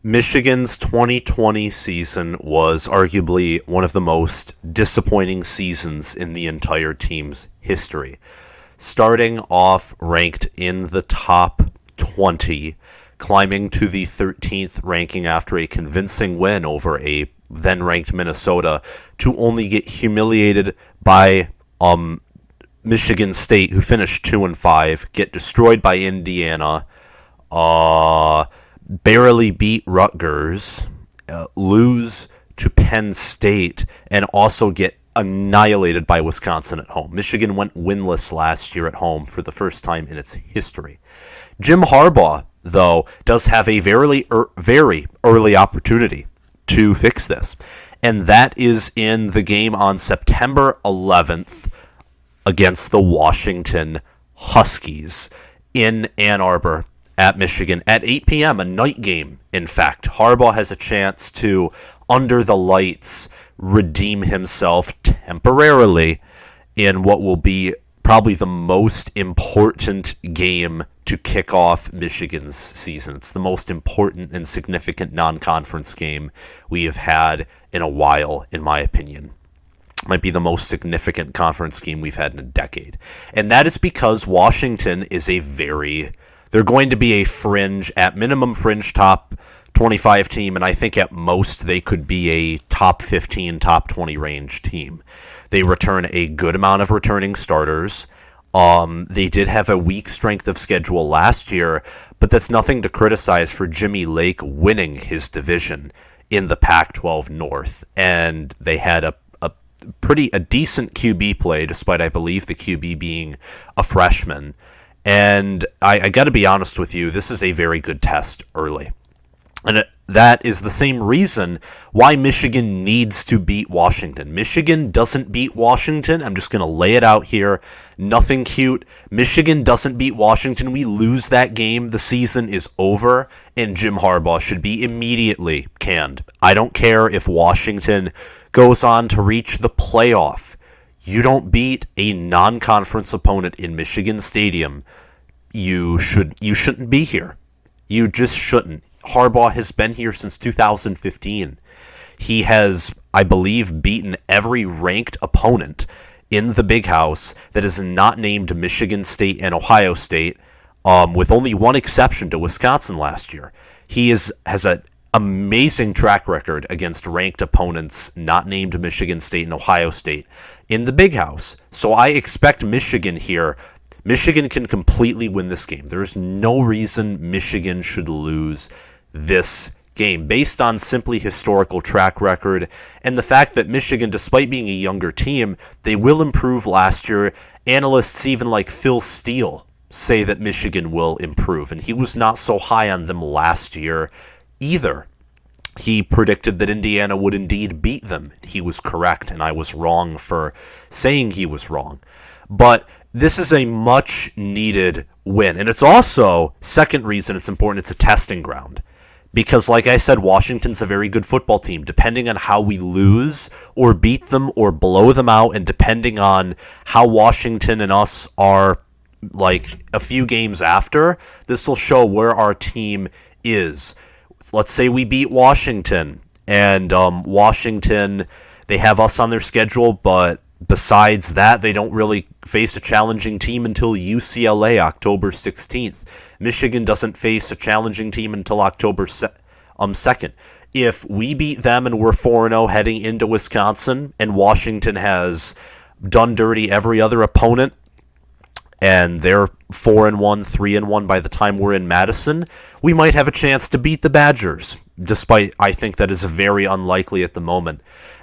Michigan's 2020 season was arguably one of the most disappointing seasons in the entire team's history. Starting off ranked in the top 20, climbing to the 13th ranking after a convincing win over a then-ranked Minnesota, to only get humiliated by Michigan State, who finished 2-5, get destroyed by Indiana, barely beat Rutgers, lose to Penn State, and also get annihilated by Wisconsin at home. Michigan went winless last year at home for the first time in its history. Jim Harbaugh, though, does have a very early opportunity to fix this, and that is in the game on September 11th against the Washington Huskies in Ann Arbor at Michigan at 8 p.m., a night game, in fact. Harbaugh has a chance to, under the lights, redeem himself temporarily in what will be probably the most important game to kick off Michigan's season. It's the most important and significant non-conference game we have had in a while, in my opinion. Might be the most significant conference game we've had in a decade. And that is because Washington is they're going to be a fringe, at minimum fringe top 25 team, and I think at most they could be a top 15, top 20 range team. They return a good amount of returning starters. They did have a weak strength of schedule last year, but that's nothing to criticize for Jimmy Lake winning his division in the Pac-12 North. And they had a decent QB play, despite, I believe, the QB being a freshman. And I got to be honest with you, this is a very good test early. And that is the same reason why Michigan needs to beat Washington. Michigan doesn't beat Washington. I'm just going to lay it out here. Nothing cute. Michigan doesn't beat Washington. We lose that game. The season is over, and Jim Harbaugh should be immediately canned. I don't care if Washington goes on to reach the playoff. You don't beat a non-conference opponent in Michigan Stadium, you shouldn't be here. You just shouldn't. Harbaugh has been here since 2015. He has, I believe, beaten every ranked opponent in the Big House that is not named Michigan State and Ohio State, with only one exception to Wisconsin last year. He has an amazing track record against ranked opponents not named Michigan State and Ohio State in the Big House. So I expect Michigan here. Michigan can completely win this game. There's no reason Michigan should lose this game based on simply historical track record and the fact that Michigan, despite being a younger team, they will improve last year. Analysts even like Phil Steele say that Michigan will improve, and he was not so high on them last year either. He predicted that Indiana would indeed beat them. He was correct, and I was wrong for saying he was wrong. But this is a much-needed win. And it's also, second reason it's important, it's a testing ground. Because, like I said, Washington's a very good football team. Depending on how we lose or beat them or blow them out, and depending on how Washington and us are like a few games after, this will show where our team is. Let's say we beat Washington, and Washington, they have us on their schedule, but besides that, they don't really face a challenging team until UCLA, October 16th. Michigan doesn't face a challenging team until October 2nd. If we beat them and we're 4-0 heading into Wisconsin, and Washington has done dirty every other opponent, and they're 4-1, 3-1 by the time we're in Madison, we might have a chance to beat the Badgers, despite I think that is very unlikely at the moment.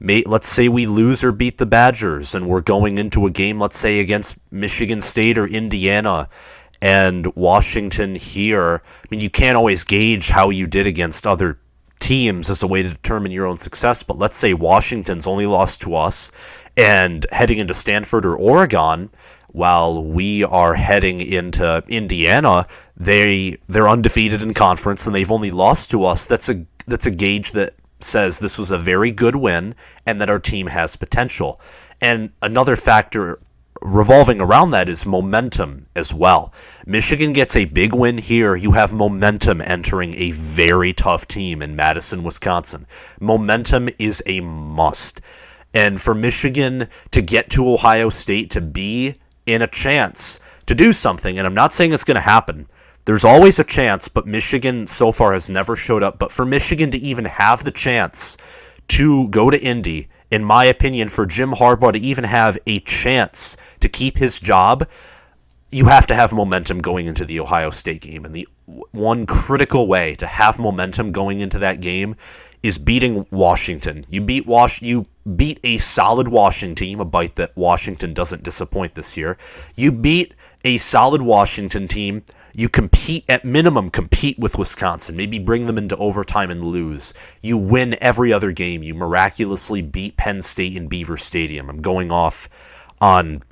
Let's say we lose or beat the Badgers, and we're going into a game, let's say, against Michigan State or Indiana, and Washington here. I mean, you can't always gauge how you did against other teams as a way to determine your own success, but let's say Washington's only lost to us, and heading into Stanford or Oregon, while we are heading into Indiana, they're undefeated in conference and they've only lost to us. That's a gauge that says this was a very good win and that our team has potential. And another factor revolving around that is momentum as well. Michigan gets a big win here. You have momentum entering a very tough team in Madison, Wisconsin. Momentum is a must. And for Michigan to get to Ohio State to be in a chance to do something, and I'm not saying it's going to happen, there's always a chance, but Michigan so far has never showed up. But for Michigan to even have the chance to go to Indy, in my opinion, for Jim Harbaugh to even have a chance to keep his job, you have to have momentum going into the Ohio State game. And the one critical way to have momentum going into that game is beating Washington. You beat a solid Washington team, a bite that Washington doesn't disappoint this year. You beat a solid Washington team. You at minimum compete with Wisconsin, maybe bring them into overtime and lose. You win every other game. You miraculously beat Penn State in Beaver Stadium. I'm going off on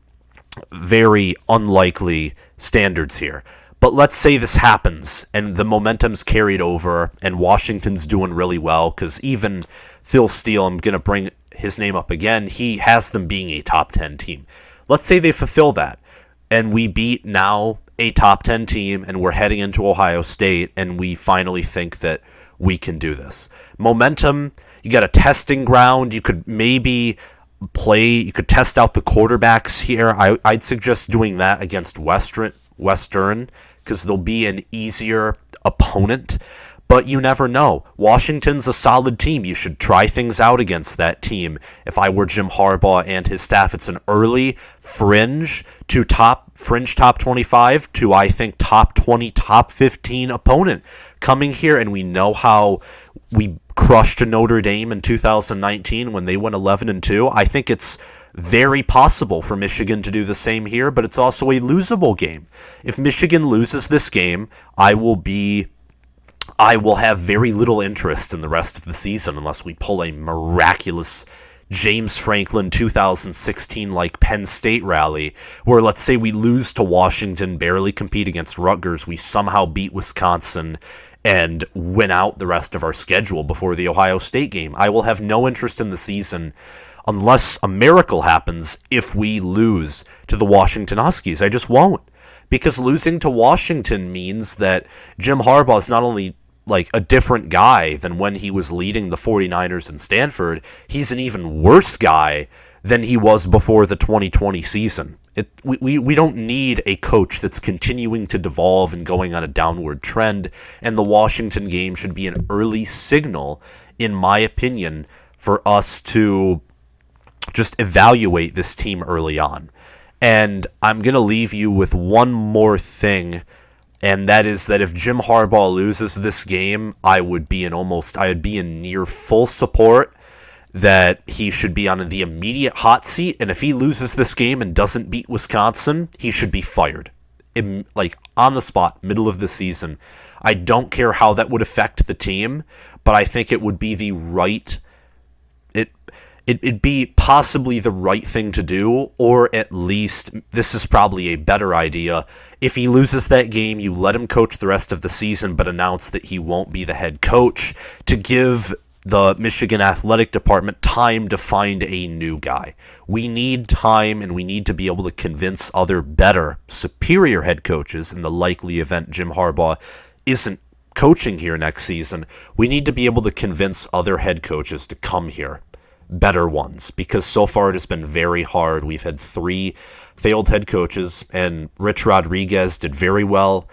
very unlikely standards here. But let's say this happens and the momentum's carried over and Washington's doing really well, because even Phil Steele, I'm going to bring his name up again, he has them being a top 10 team. Let's say they fulfill that and we beat now a top 10 team and we're heading into Ohio State and we finally think that we can do this. Momentum, you got a testing ground. You could maybe you could test out the quarterbacks here. I'd suggest doing that against Western because they'll be an easier opponent. But you never know. Washington's a solid team. You should try things out against that team. If I were Jim Harbaugh and his staff, it's an early fringe top 25 to, I think, top 20, top 15 opponent coming here. And we know how we crushed Notre Dame in 2019 when they went 11-2. I think it's very possible for Michigan to do the same here, but it's also a losable game. If Michigan loses this game, I will have very little interest in the rest of the season unless we pull a miraculous James Franklin 2016 like Penn State rally where, let's say, we lose to Washington, barely compete against Rutgers, we somehow beat Wisconsin and win out the rest of our schedule before the Ohio State game. I will have no interest in the season unless a miracle happens if we lose to the Washington Huskies. I just won't. Because losing to Washington means that Jim Harbaugh is not only like a different guy than when he was leading the 49ers in Stanford, he's an even worse guy than he was before the 2020 season. We don't need a coach that's continuing to devolve and going on a downward trend, and the Washington game should be an early signal, in my opinion, for us to just evaluate this team early on. And I'm going to leave you with one more thing, and that is that if Jim Harbaugh loses this game, I would be in near full support that he should be on the immediate hot seat. And if he loses this game and doesn't beat Wisconsin, he should be fired. On the spot, middle of the season. I don't care how that would affect the team, but I think it would be it'd be possibly the right thing to do, or at least this is probably a better idea. If he loses that game, you let him coach the rest of the season, but announce that he won't be the head coach to give the Michigan Athletic Department time to find a new guy. We need time, and we need to be able to convince other better, superior head coaches in the likely event Jim Harbaugh isn't coaching here next season. We need to be able to convince other head coaches to come here. Better ones, because so far it has been very hard. We've had 3 failed head coaches, and Rich Rodriguez did very well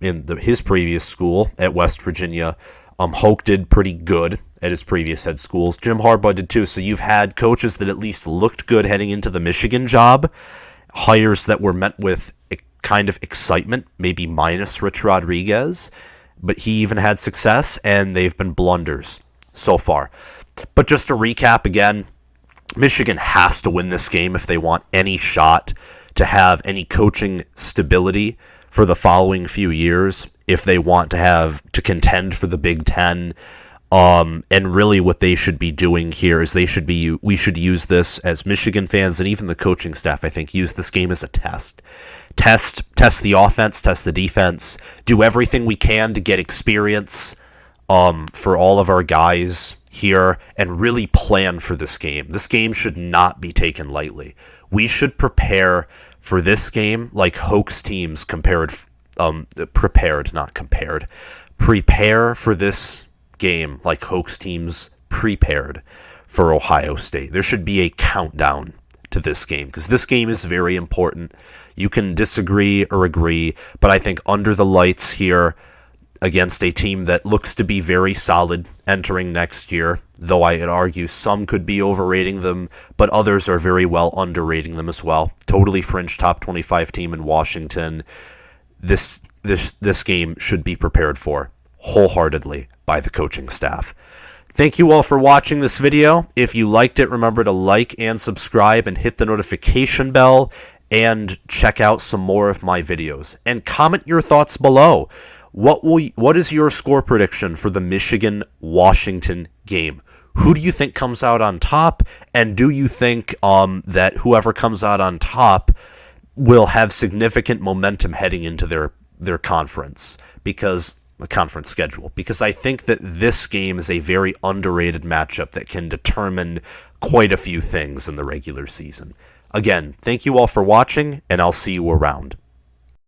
in his previous school at West Virginia. Hoke did pretty good at his previous head schools. Jim Harbaugh did too. So you've had coaches that at least looked good heading into the Michigan job, hires that were met with a kind of excitement, maybe minus Rich Rodriguez, but he even had success, and they've been blunders so far. But just to recap again, Michigan has to win this game if they want any shot to have any coaching stability for the following few years, if they want to contend for the Big Ten. And really what they should be doing here is we should use this as Michigan fans, and even the coaching staff, I think, use this game as a test. Test the offense, test the defense, do everything we can to get experience for all of our guys here and really plan for this game. This game should not be taken lightly. We should prepare for this game like Hokies teams Prepare for this game like Hokies teams prepared for Ohio State. There should be a countdown to this game because this game is very important. You can disagree or agree, but I think under the lights here against a team that looks to be very solid entering next year, though I'd argue some could be overrating them, but others are very well underrating them as well. Totally fringe top 25 team in Washington. This game should be prepared for wholeheartedly by the coaching staff. Thank you all for watching this video. If you liked it, remember to like and subscribe and hit the notification bell and check out some more of my videos. And comment your thoughts below. What is your score prediction for the Michigan-Washington game? Who do you think comes out on top? And do you think that whoever comes out on top will have significant momentum heading into their conference conference schedule? Because I think that this game is a very underrated matchup that can determine quite a few things in the regular season. Again, thank you all for watching, and I'll see you around.